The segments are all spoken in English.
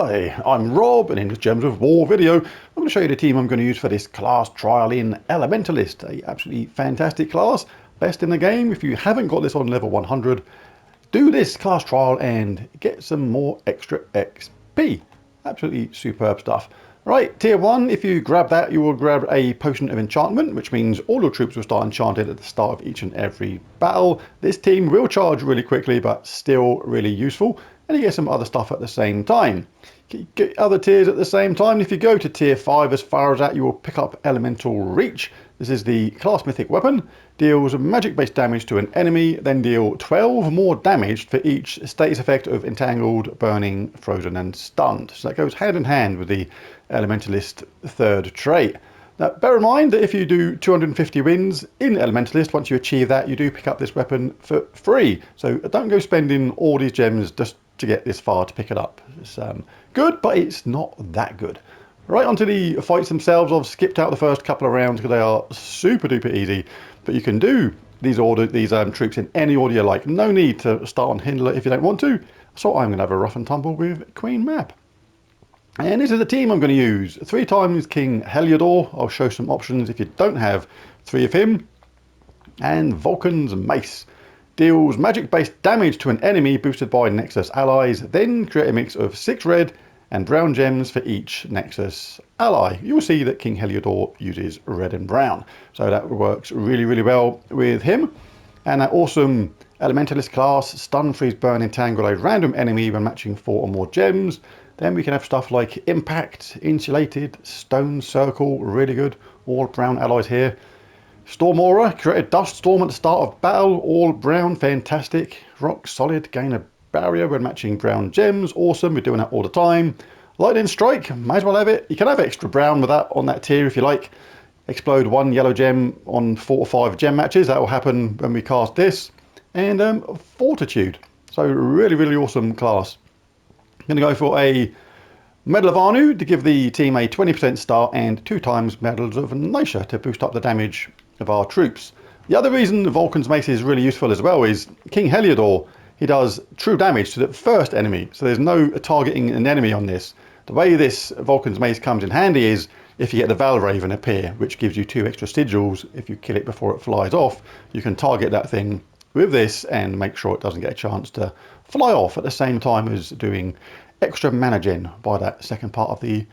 Hi, I'm Rob, and in this Gems of War video, I'm going to show you the team I'm going to use for this class trial in Elementalist. A absolutely fantastic class, best in the game. If you haven't got this on level 100, do this class trial and get some more extra XP. Absolutely superb stuff. Right, tier 1, if you grab that, you will grab a potion of enchantment, which means all your troops will start enchanted at the start of each and every battle. This team will charge really quickly, but still really useful. And you get some other stuff at the same time. You get other tiers at the same time. If you go to tier 5, as far as that, you will pick up Elemental Reach. This is the class mythic weapon. Deals magic-based damage to an enemy, then deal 12 more damage for each status effect of entangled, burning, frozen, and stunned. So that goes hand in hand with the Elementalist third trait. Now, bear in mind that if you do 250 wins in Elementalist, once you achieve that, you do pick up this weapon for free. So don't go spending all these gems just to get this far to pick it up. It's good, but it's not that good. Right, onto the fights themselves. I've skipped out the first couple of rounds because they are super duper easy, but you can do these troops in any order you like. No need to start on Hindler if you don't want to. So I'm going to have a rough and tumble with Queen Mab. And this is the team I'm going to use. 3 times King Heliodor. I'll show some options if you don't have 3 of him. And Vulcan's Mace. Deals magic-based damage to an enemy boosted by Nexus allies. Then create a mix of 6 red and brown gems for each Nexus ally. You'll see that King Heliodor uses red and brown. So that works really, really well with him. And that awesome Elementalist class, stun, freeze, burn, entangle a random enemy when matching 4 or more gems. Then we can have stuff like Impact, Insulated, Stone Circle, really good, all brown allies here. Storm Aura, create a dust storm at the start of battle, all brown, fantastic. Rock Solid, gain a barrier when matching brown gems, awesome, we're doing that all the time. Lightning Strike, might as well have it. You can have extra brown with that on that tier if you like. Explode 1 yellow gem on 4 or 5 gem matches, that will happen when we cast this. And Fortitude, so really, really awesome class. I'm going to go for a Medal of Anu to give the team a 20% start and 2 times Medals of Nisha to boost up the damage of our troops. The other reason Vulcan's Mace is really useful as well is King Heliodor, he does true damage to the first enemy, so there's no targeting an enemy on this. The way this Vulcan's Mace comes in handy is if you get the Valraven appear, which gives you 2 extra sigils. If you kill it before it flies off, you can target that thing with this and make sure it doesn't get a chance to fly off at the same time as doing extra mana gen by that second part of the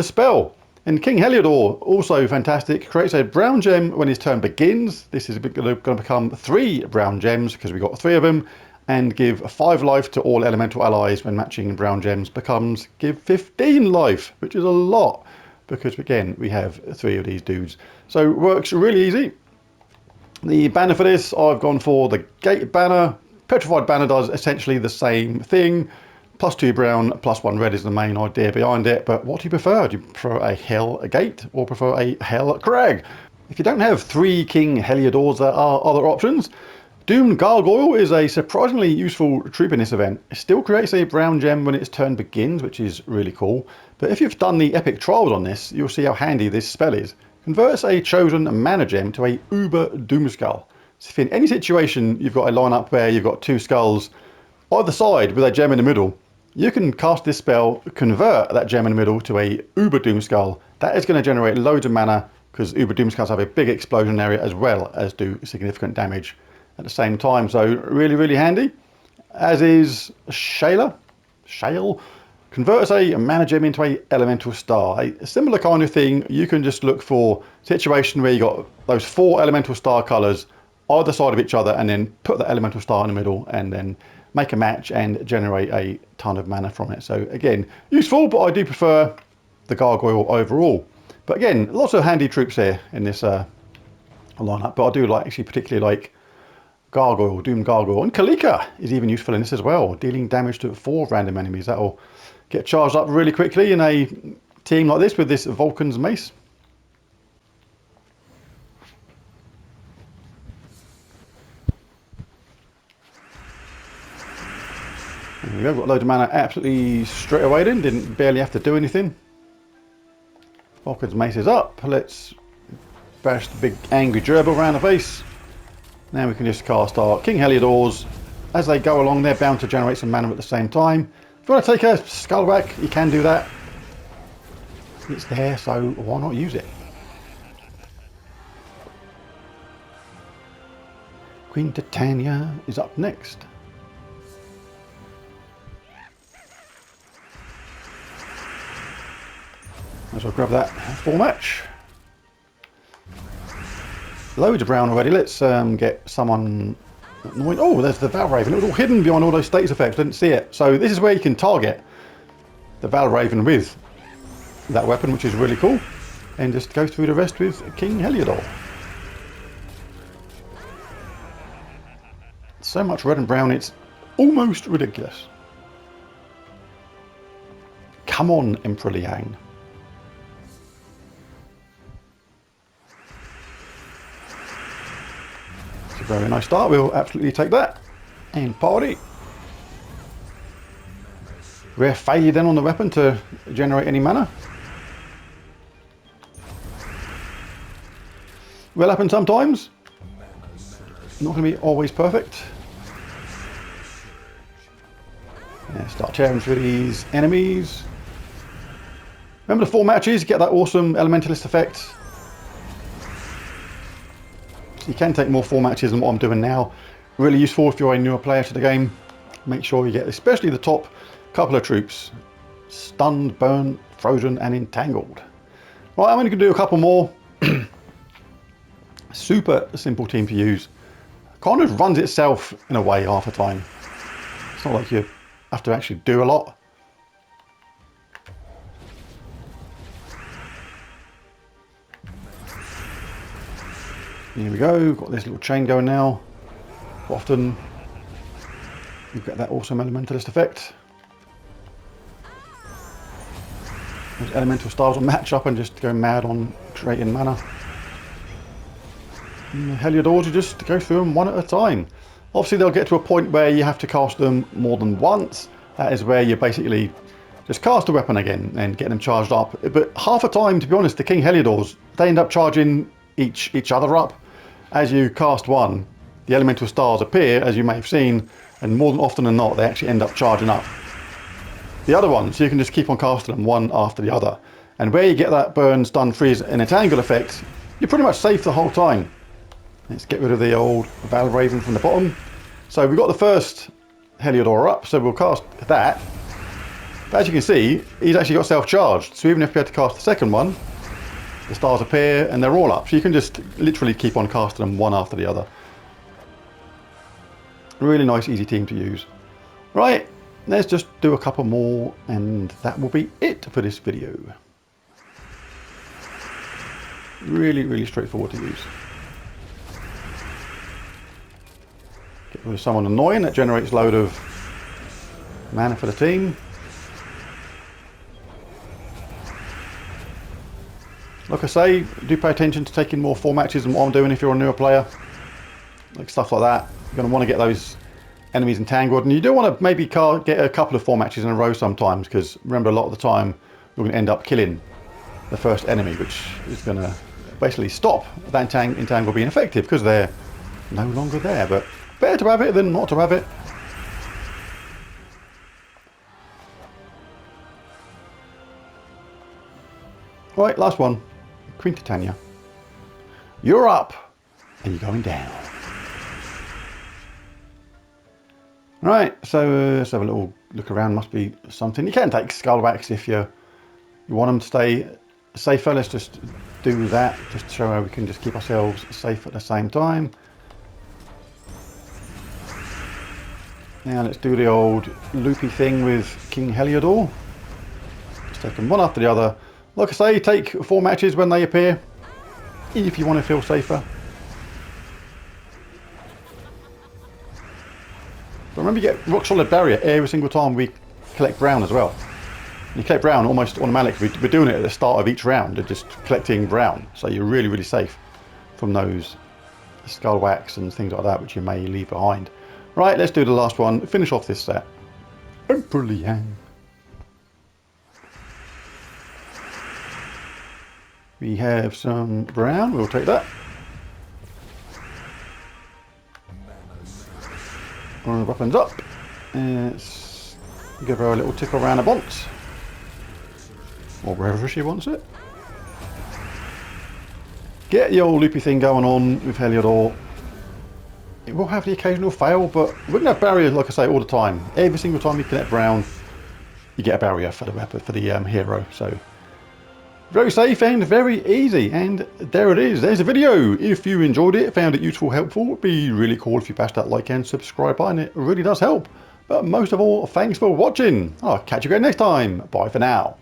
spell. And King Heliodor, also fantastic, creates a brown gem when his turn begins. This is going to become 3 brown gems because we got 3 of them, and give 5 life to all elemental allies when matching brown gems. Give 15 life, which is a lot because again we have 3 of these dudes. So it works really easy. The banner for this, I've gone for the Gate banner. Petrified banner does essentially the same thing. +2 brown, +1 red is the main idea behind it, but what do you prefer? Do you prefer a Hell Gate or prefer a Hell Crag? If you don't have 3 King Heliodors, there are other options. Doomed Gargoyle is a surprisingly useful troop in this event. It still creates a brown gem when its turn begins, which is really cool. But if you've done the epic trials on this, you'll see how handy this spell is. Converts a chosen mana gem to a Uber Doomskull. So if in any situation you've got a lineup where you've got 2 skulls either side with a gem in the middle, you can cast this spell, convert that gem in the middle to a Uber Doomskull. That is going to generate loads of mana because Uber Doomskulls have a big explosion area as well as do significant damage at the same time. So really, really handy. As is Shale. Converts a mana gem into a elemental star. A similar kind of thing. You can just look for a situation where you got those 4 elemental star colours either side of each other and then put the elemental star in the middle and then make a match and generate a ton of mana from it. So again, useful, but I do prefer the Gargoyle overall. But again, lots of handy troops here in this lineup, but I do actually particularly like Gargoyle, Doom Gargoyle, and Kalika is even useful in this as well, dealing damage to 4 random enemies. That'll get charged up really quickly in a team like this with this Vulcan's Mace. There we go, got a load of mana absolutely straight away then, didn't barely have to do anything. Vulcan's Mace is up, let's bash the big angry gerbil around the face. Now we can just cast our King Heliodors. As they go along, they're bound to generate some mana at the same time. If you want to take a skullback, you can do that. It's there, so why not use it? Queen Titania is up next. Might as well grab that full match. Loads of brown already. Let's get someone annoying. Oh, there's the Valraven. It was all hidden behind all those status effects. Didn't see it. So this is where you can target the Valraven with that weapon, which is really cool. And just go through the rest with King Heliodor. So much red and brown, it's almost ridiculous. Come on, Emperor Liang. It's a very nice start. We'll absolutely take that. And party. Rare failure then on the weapon to generate any mana. Will happen sometimes. Not going to be always perfect. Yeah, start tearing through these enemies. Remember the 4 matches, get that awesome Elementalist effect. So you can take more 4 matches than what I'm doing now. Really useful if you're a newer player to the game. Make sure you get especially the top couple of troops. Stunned, burned, frozen and entangled. Right, I'm only going to do a couple more. Super simple team to use. Kind of runs itself in a way half the time. It's not like you have to actually do a lot. Here we go, got this little chain going now. Often you get that awesome Elementalist effect. Those elemental styles will match up and just go mad on creating mana. And the Heliodors, you just go through them one at a time. Obviously they'll get to a point where you have to cast them more than once. That is where you basically just cast a weapon again and get them charged up. But half the time, to be honest, the King Heliodors, they end up charging each other up. As you cast one, the elemental stars appear, as you may have seen, and more than often than not, they actually end up charging up the other ones. You can just keep on casting them one after the other. And where you get that burn, stun, freeze, and entangle effect, you're pretty much safe the whole time. Let's get rid of the old Valraven from the bottom. So we've got the first Heliodor up, so we'll cast that. But as you can see, he's actually got self-charged. So even if we had to cast the second one, the stars appear and they're all up. So you can just literally keep on casting them one after the other. Really nice, easy team to use. Right, let's just do a couple more and that will be it for this video. Really, really straightforward to use. Get rid of someone annoying that generates a load of mana for the team. Like I say, do pay attention to taking more 4 matches than what I'm doing if you're a newer player. Like stuff like that. You're going to want to get those enemies entangled. And you do want to maybe get a couple of 4 matches in a row sometimes, because remember a lot of the time you're going to end up killing the first enemy, which is going to basically stop that entangle being effective because they're no longer there. But better to have it than not to have it. Right, last one. Queen Titania. You're up and you're going down. Right, so let's have a little look around. Must be something. You can take skullbacks if you want them to stay safer. Let's just do that, just to show how we can just keep ourselves safe at the same time. Now let's do the old loopy thing with King Heliodor. Just take them one after the other. Like I say, take 4 matches when they appear, if you want to feel safer. But remember, you get rock solid barrier every single time we collect brown as well. You collect brown almost automatically. We're doing it at the start of each round, just collecting brown. So you're really, really safe from those skull wax and things like that, which you may leave behind. Right, let's do the last one. Finish off this set. Emperor Liang. We have some brown, we'll take that. One of the weapons up. Give her a little tickle around the box. Or wherever she wants it. Get the old loopy thing going on with Heliodor. It will have the occasional fail, but we're going to have barriers, like I say, all the time. Every single time you connect Brown, you get a barrier for the hero. So very safe and very easy. And there it is. There's the video. If you enjoyed it, found it useful, helpful, it'd be really cool if you bashed that like and subscribe button. It really does help. But most of all, thanks for watching. I'll catch you again next time. Bye for now.